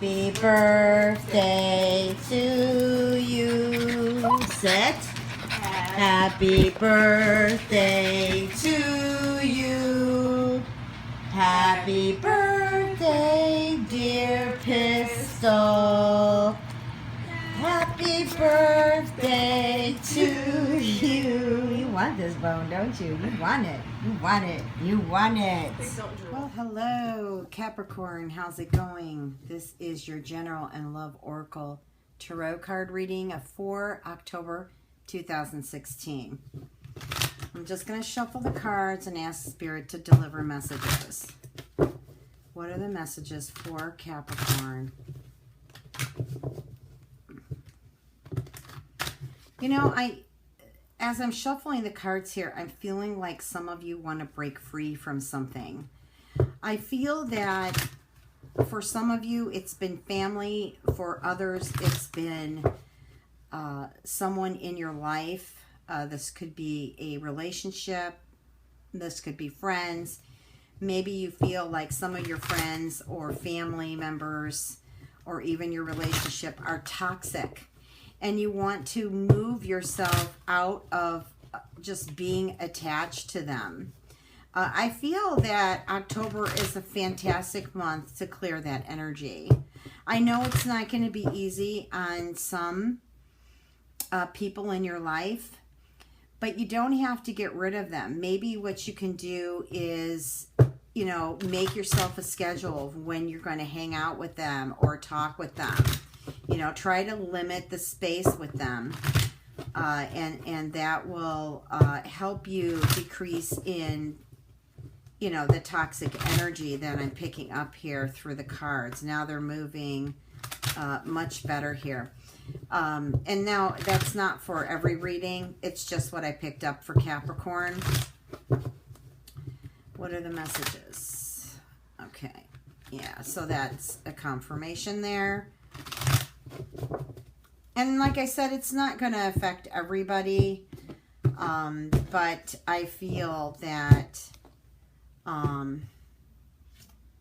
Happy birthday to you. Sit. Happy birthday to you. Happy birthday, dear Pistol. Happy birthday to you. You want this bone, don't you? You want it. You want it. You want it. Well, hello, Capricorn. How's it going? This is your General and Love Oracle Tarot card reading for October 2016. I'm just going to shuffle the cards and ask Spirit to deliver messages. What are the messages for Capricorn? You know, as I'm shuffling the cards here, I'm feeling like some of you want to break free from something. I feel that for some of you, it's been family. For others, it's been someone in your life. This could be a relationship. This could be friends. Maybe you feel like some of your friends or family members or even your relationship are toxic. And you want to move yourself out of just being attached to them. I feel that October is a fantastic month to clear that energy. I know it's not going to be easy on some people in your life, but you don't have to get rid of them. Maybe what you can do is, you know, make yourself a schedule of when you're going to hang out with them or talk with them. You know, try to limit the space with them, and that will help you decrease in, you know, the toxic energy that I'm picking up here through the cards. Now they're moving much better here. And now that's not for every reading. It's just what I picked up for Capricorn. What are the messages? Okay. Yeah, so that's a confirmation there. And like I said, it's not going to affect everybody, but I feel that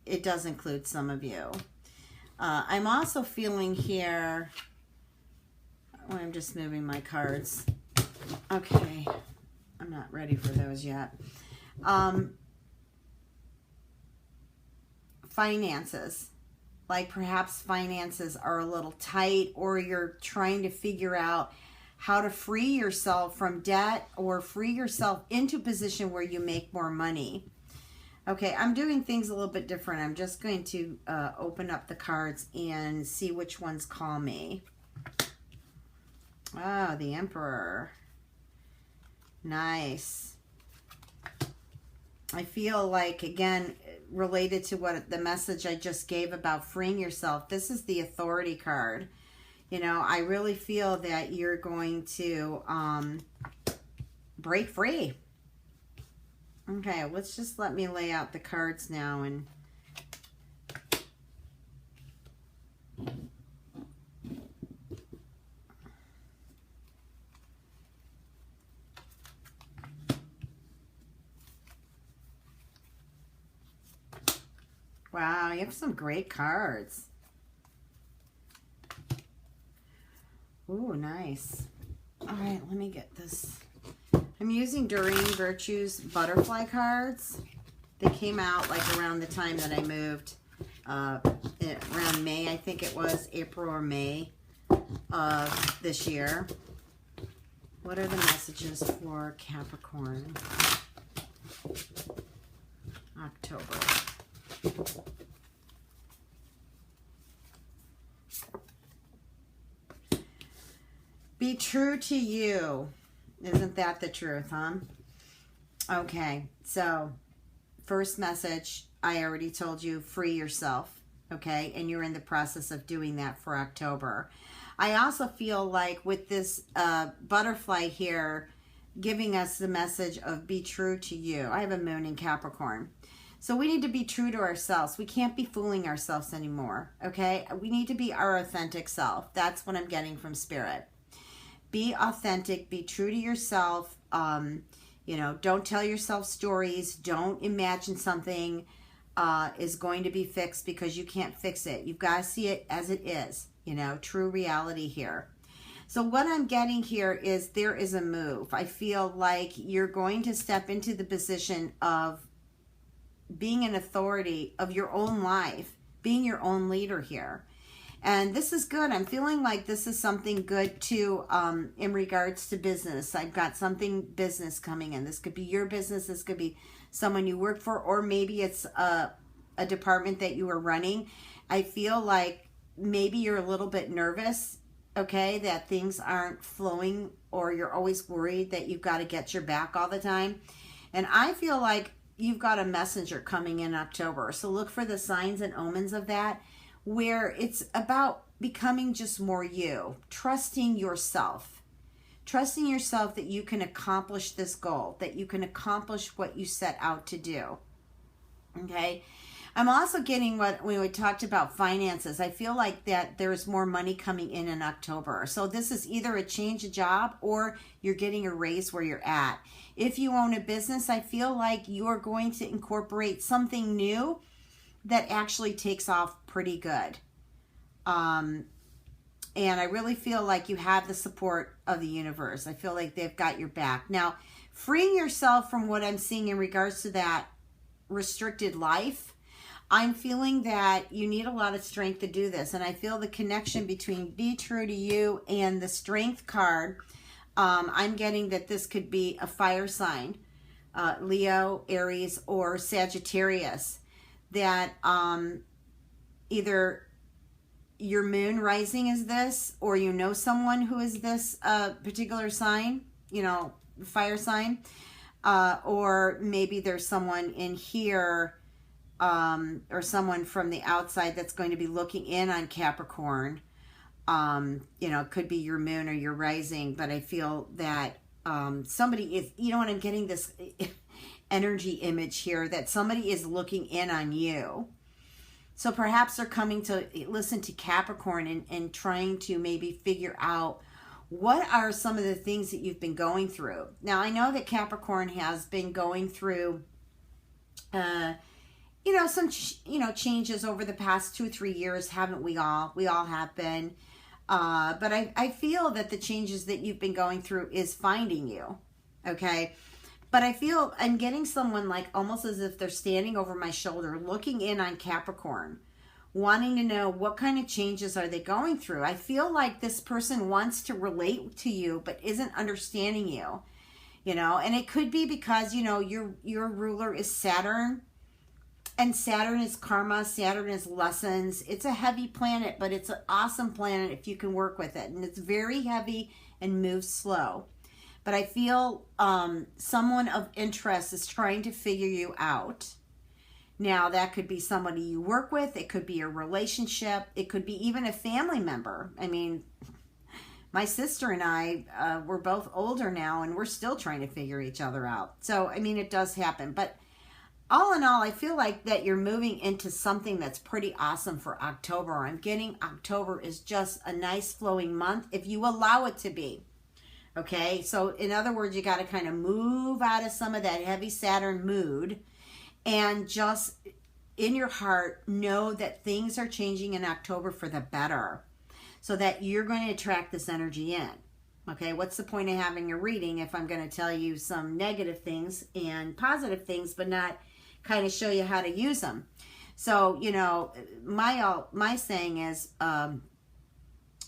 it does include some of you. I'm also feeling here, I'm just moving my cards. Okay, I'm not ready for those yet. Finances. Like perhaps finances are a little tight, or you're trying to figure out how to free yourself from debt or free yourself into a position where you make more money. Okay, I'm doing things a little bit different. I'm just going to open up the cards and see which ones call me. Oh, the Emperor. Nice. I feel like, again, related to what the message I just gave about freeing yourself, this is the Authority card. You know, I really feel that you're going to break free. Okay, let's just let me lay out the cards now. And wow, you have some great cards. Ooh, nice. All right, let me get this. I'm using Doreen Virtue's butterfly cards. They came out like around the time that I moved, around May, I think it was, April or May of this year. What are the messages for Capricorn? October. Be true to you. Isn't that the truth, huh? Okay, so first message, I already told you, free yourself, okay? And you're in the process of doing that for October. I also feel like with this butterfly here, giving us the message of be true to you. I have a moon in Capricorn. So we need to be true to ourselves. We can't be fooling ourselves anymore, okay? We need to be our authentic self. That's what I'm getting from Spirit. Be authentic, be true to yourself. You know, don't tell yourself stories. Don't imagine something is going to be fixed because you can't fix it. You've got to see it as it is, you know, true reality here. So what I'm getting here is there is a move. I feel like you're going to step into the position of being an authority of your own life, being your own leader here. And this is good. I'm feeling like this is something good too in regards to business. I've got something business coming in. This could be your business. This could be someone you work for, or maybe it's a department that you are running. I feel like maybe you're a little bit nervous, okay, that things aren't flowing, or you're always worried that you've got to get your back all the time. And I feel like you've got a messenger coming in October. So look for the signs and omens of that, where it's about becoming just more you, trusting yourself that you can accomplish this goal, that you can accomplish what you set out to do. Okay. I'm also getting what when we talked about finances, I feel like that there's more money coming in October. So this is either a change of job or you're getting a raise where you're at. If you own a business, I feel like you're going to incorporate something new that actually takes off pretty good. And I really feel like you have the support of the universe. I feel like they've got your back. Now, freeing yourself from what I'm seeing in regards to that restricted life, I'm feeling that you need a lot of strength to do this. And I feel the connection between be true to you and the strength card. I'm getting that this could be a fire sign, Leo, Aries, or Sagittarius, that either your moon rising is this, or you know someone who is this particular sign, you know, fire sign, or maybe there's someone in here or someone from the outside that's going to be looking in on Capricorn. You know, it could be your moon or your rising, but I feel that somebody is, you know what, I'm getting this energy image here that somebody is looking in on you. So perhaps they're coming to listen to Capricorn and trying to maybe figure out what are some of the things that you've been going through. Now, I know that Capricorn has been going through, you know, some, changes over the past 2-3 years, haven't we all? We all have been. But I feel that the changes that you've been going through is finding you, okay? But I feel I'm getting someone like almost as if they're standing over my shoulder, looking in on Capricorn, wanting to know what kind of changes are they going through. I feel like this person wants to relate to you, but isn't understanding you, you know, and it could be because, you know, your ruler is Saturn, and Saturn is karma. Saturn is lessons. It's a heavy planet, but it's an awesome planet if you can work with it. And it's very heavy and moves slow. But I feel someone of interest is trying to figure you out. Now, that could be somebody you work with. It could be a relationship. It could be even a family member. I mean, my sister and I, we're both older now, and we're still trying to figure each other out. So, I mean, it does happen. But all in all, I feel like that you're moving into something that's pretty awesome for October. I'm getting October is just a nice flowing month if you allow it to be. Okay, so in other words, you got to kind of move out of some of that heavy Saturn mood and just in your heart know that things are changing in October for the better so that you're going to attract this energy in. Okay, what's the point of having a reading if I'm going to tell you some negative things and positive things but not kind of show you how to use them? So, you know, my saying is,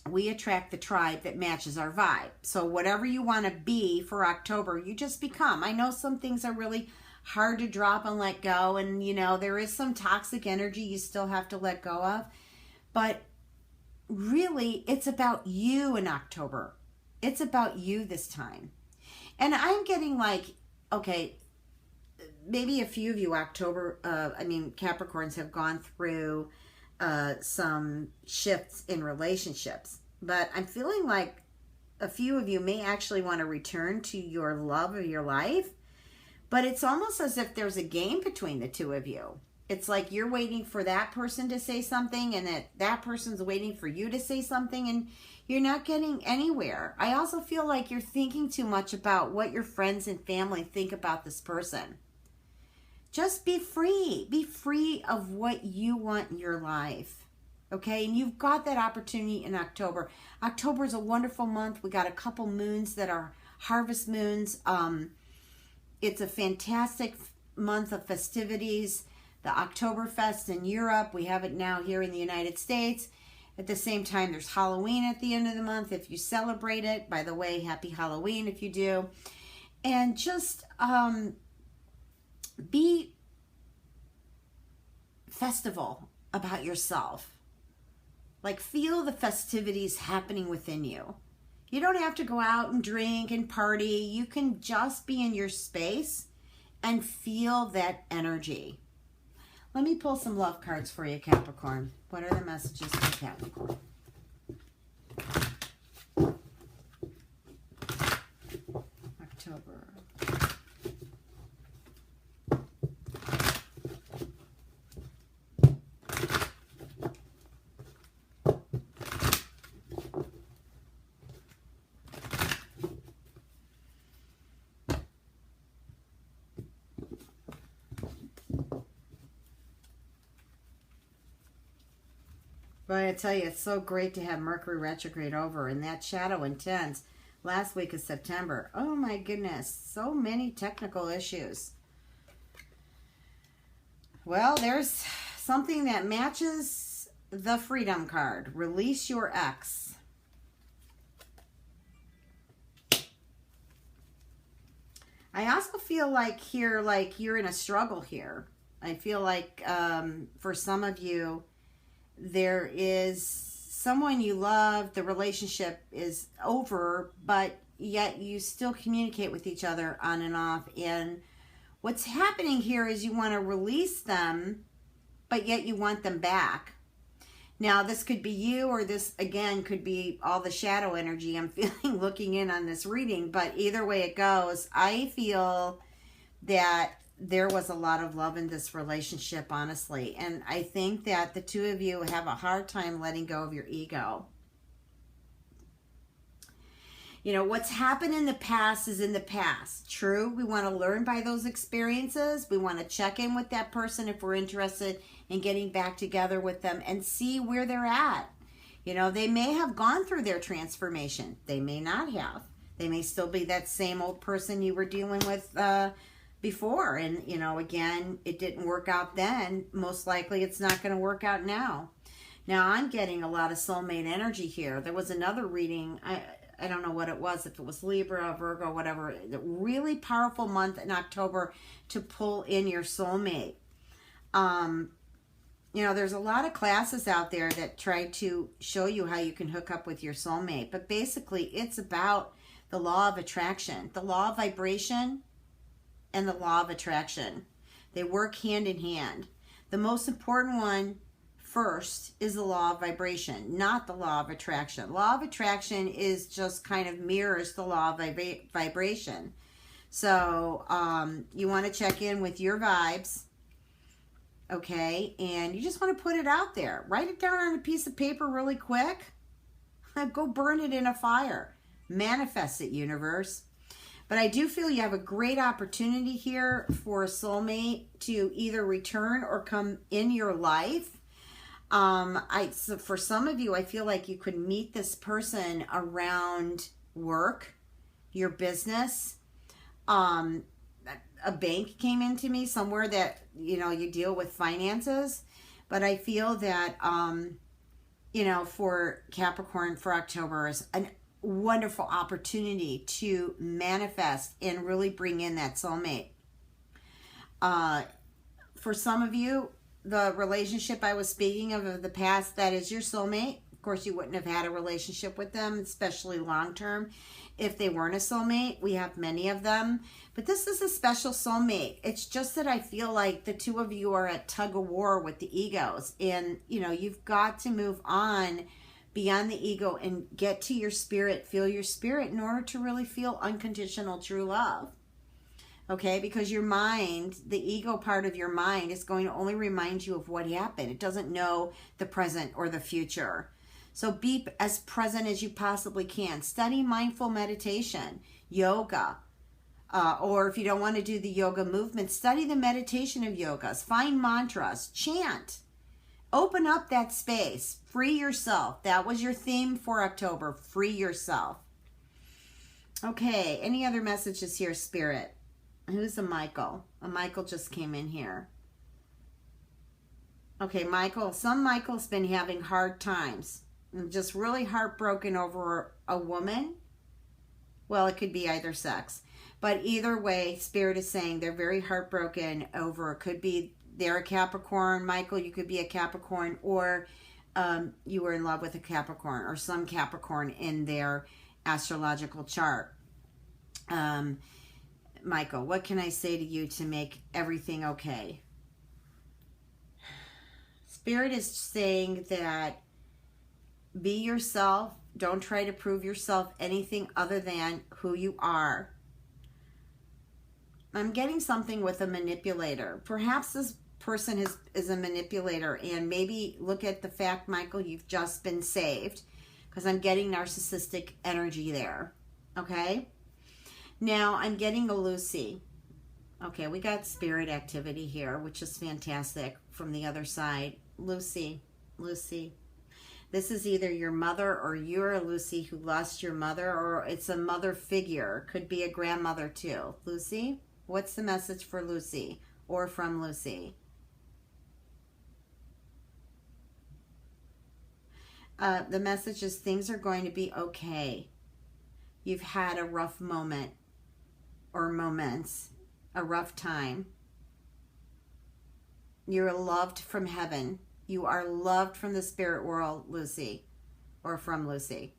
we attract the tribe that matches our vibe. So whatever you want to be for October, you just become. I know some things are really hard to drop and let go. And, you know, there is some toxic energy you still have to let go of. But really, it's about you in October. It's about you this time. And I'm getting like, okay, maybe a few of you Capricorns have gone through some shifts in relationships, but I'm feeling like a few of you may actually want to return to your love of your life, but it's almost as if there's a game between the two of you. It's like you're waiting for that person to say something and that person's waiting for you to say something and you're not getting anywhere. I also feel like you're thinking too much about what your friends and family think about this person. Just be free. Be free of what you want in your life. Okay, and you've got that opportunity in October. October is a wonderful month. We got a couple moons that are harvest moons. It's a fantastic month of festivities. The Oktoberfest in Europe, we have it now here in the United States. At the same time, there's Halloween at the end of the month if you celebrate it. By the way, happy Halloween if you do. And just be festival about yourself. Like, feel the festivities happening within you. You don't have to go out and drink and party. You can just be in your space and feel that energy. Let me pull some love cards for you, Capricorn. What are the messages for Capricorn? October. But I tell you, it's so great to have Mercury retrograde over, and that shadow intense last week of September. Oh my goodness, so many technical issues. Well, there's something that matches the Freedom card. Release your ex. I also feel like here, like you're in a struggle here. I feel like for some of you, there is someone you love, the relationship is over, but yet you still communicate with each other on and off. And what's happening here is you want to release them, but yet you want them back. Now, this could be you, or this, again, could be all the shadow energy I'm feeling looking in on this reading. But either way it goes, I feel that there was a lot of love in this relationship, honestly. And I think that the two of you have a hard time letting go of your ego. You know, what's happened in the past is in the past. True, we want to learn by those experiences. We want to check in with that person if we're interested in getting back together with them and see where they're at. You know, they may have gone through their transformation. They may not have. They may still be that same old person you were dealing with before, and you know, again, it didn't work out then. Most likely it's not going to work out now. Now I'm getting a lot of soulmate energy here. There was another reading, I don't know what it was, if it was Libra, Virgo, whatever. A really powerful month in October to pull in your soulmate. You know, there's a lot of classes out there that try to show you how you can hook up with your soulmate, but basically it's about the law of attraction, the law of vibration, and the law of attraction. They work hand in hand. The most important one first is the law of vibration, not the law of attraction. Law of attraction is just kind of mirrors the law of vibration. So you want to check in with your vibes, okay? And you just want to put it out there. Write it down on a piece of paper really quick. Go burn it in a fire. Manifest it, universe. But I do feel you have a great opportunity here for a soulmate to either return or come in your life. So for some of you, I feel like you could meet this person around work, your business. A bank came into me, somewhere that, you know, you deal with finances. But I feel that, you know, for Capricorn, for October is an wonderful opportunity to manifest and really bring in that soulmate. For some of you, the relationship I was speaking of the past, that is your soulmate. Of course, you wouldn't have had a relationship with them, especially long term, if they weren't a soulmate. We have many of them, but this is a special soulmate. It's just that I feel like the two of you are at tug of war with the egos, and you know, you've got to move on beyond the ego and get to your spirit, feel your spirit in order to really feel unconditional true love. Okay, because your mind, the ego part of your mind, is going to only remind you of what happened. It doesn't know the present or the future. So be as present as you possibly can. Study mindful meditation, yoga, Or if you don't want to do the yoga movement, study the meditation of yogas. Find mantras. Chant. Open up that space. Free yourself. That was your theme for October. Free yourself. Okay, any other messages here, Spirit? Who's a Michael? A Michael just came in here. Okay, Michael. Some Michael's been having hard times. Just really heartbroken over a woman. Well, it could be either sex. But either way, Spirit is saying they're very heartbroken over, it could be they're a Capricorn. Michael, you could be a Capricorn, or you were in love with a Capricorn, or some Capricorn in their astrological chart. Michael, what can I say to you to make everything okay? Spirit is saying that be yourself. Don't try to prove yourself anything other than who you are. I'm getting something with a manipulator. Perhaps this person is a manipulator, and maybe look at the fact, Michael, you've just been saved, because I'm getting narcissistic energy there. Okay? Now, I'm getting a Lucy. Okay, we got spirit activity here, which is fantastic from the other side. Lucy. This is either your mother, or you're a Lucy who lost your mother, or it's a mother figure. Could be a grandmother too. Lucy, what's the message for Lucy or from Lucy? The message is things are going to be okay. You've had a rough moment or moments, a rough time. You're loved from heaven. You are loved from the spirit world, Lucy, or from Lucy.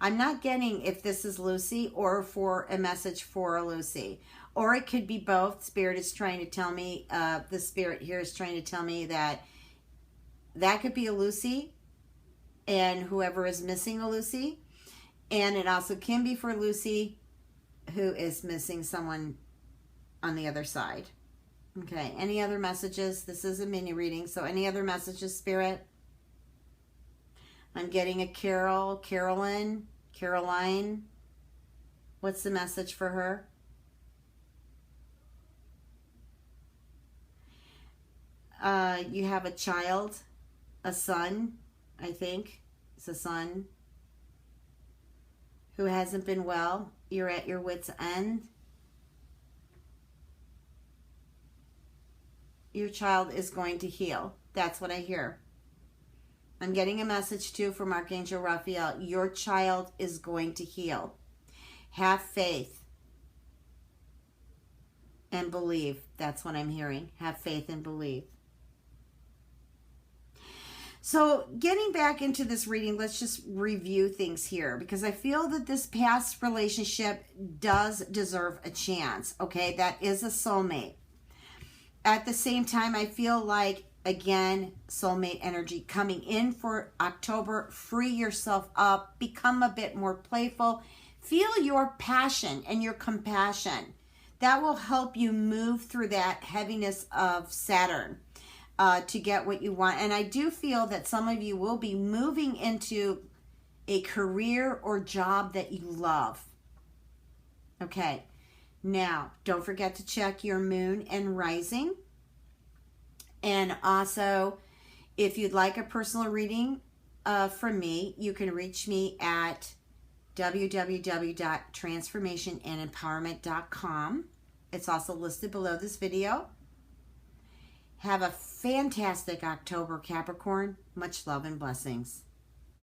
I'm not getting if this is Lucy or for a message for a Lucy. Or it could be both. Spirit is trying to tell me, the spirit here is trying to tell me that could be a Lucy and whoever is missing a Lucy. And it also can be for Lucy who is missing someone on the other side. Okay, any other messages? This is a mini reading, so any other messages, Spirit? I'm getting a Carol, Caroline. What's the message for her? You have a child, a son, I think. It's a son who hasn't been well. You're at your wit's end. Your child is going to heal. That's what I hear. I'm getting a message too from Archangel Raphael. Your child is going to heal. Have faith and believe. That's what I'm hearing. Have faith and believe. So getting back into this reading, let's just review things here, because I feel that this past relationship does deserve a chance. Okay, that is a soulmate. At the same time, I feel like, again, soulmate energy coming in for October. Free yourself up. Become a bit more playful. Feel your passion and your compassion. That will help you move through that heaviness of Saturn to get what you want. And I do feel that some of you will be moving into a career or job that you love. Okay. Now, don't forget to check your moon and rising. And also, if you'd like a personal reading from me, you can reach me at www.transformationandempowerment.com. It's also listed below this video. Have a fantastic October, Capricorn. Much love and blessings.